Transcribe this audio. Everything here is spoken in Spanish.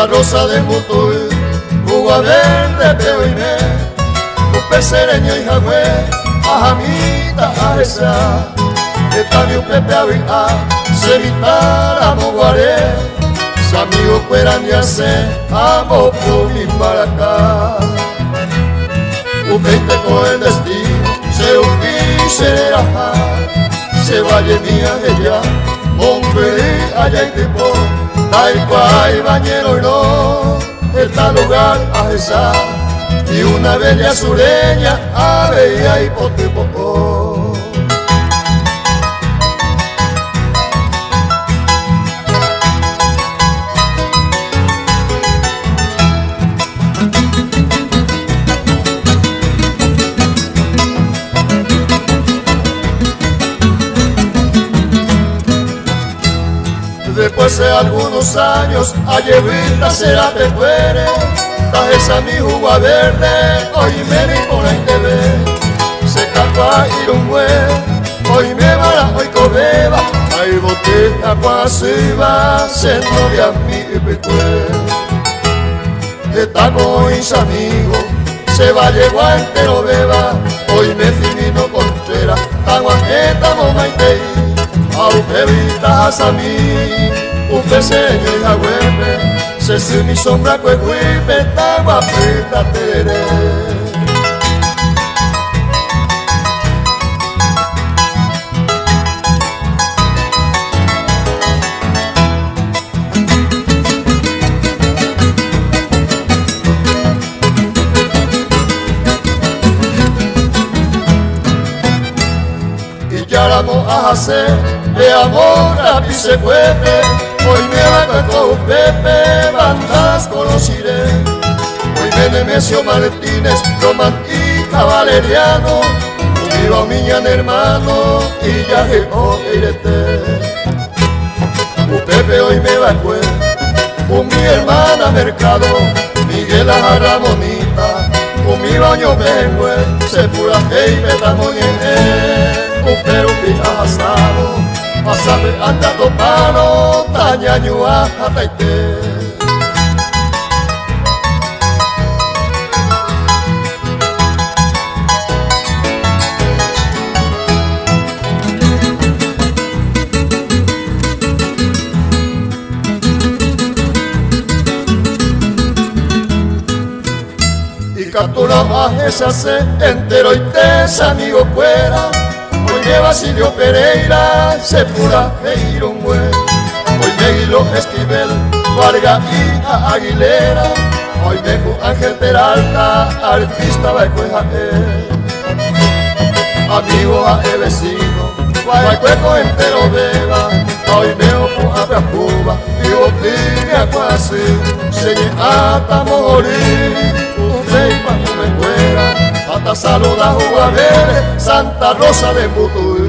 Santa Rosa de Mutuy, Uva Verde, Peoiné, Upe Sereño y Jagüe, Ajamita, Ajesa, Etami Upepe Avia, Sevitara, Moguaré, Samigo Cueran y Ace, Amo Pumi Maracá. Upeite con el destino, se upiche raja, se vaya mía ella, hombre allá y tipo, Taikwai, Bañero y no, está lugar Ajesa, y una bella sureña, aveía y poco. Después de algunos años, a Yevita será te fuere, Tajesa mi Uva Verde, hoy me vi por ahí te ve, se capa ir un hue, hoy me va, hoy cobeba, ahí botella cuasiva, se novia mi pecue. Está con mis amigos, se va a llevar entero beba, hoy me fimino contrera, aguajeta momaitei, aupevitas a mí, un peseño y agüepe, se si mi sombra cuecuipe, taguapita tereré. Y ya la moja hacer de amor a mi se cuepe, hoy me va con Pepe, bandas conociré. Hoy me Nemesio Martínez, Román y Cavaleriano, viva miñan hermano y ya que irete. Pepe hoy me va con mi hermana Mercado, Miguel a Ramonita, con mi baño vengue, se pura y me da muy bien, pero pija asado. Pasame anda topano, tañañua ataite. Y captura a esa se entero y te amigo fuera. Hoy me Basilio Pereira, Sepura e Irungüe, hoy me Hilo Esquivel, Vargas y a Aguilera, hoy me Ángel Peralta, artista Baicueja amigo a vecino, Baicueco entero beba, hoy me opo a Cuba, y opine a Cuasi, señe hasta morir, un rey cuando me fuera. Hasta saluda a Uva Verde, Santa Rosa de Mutuy.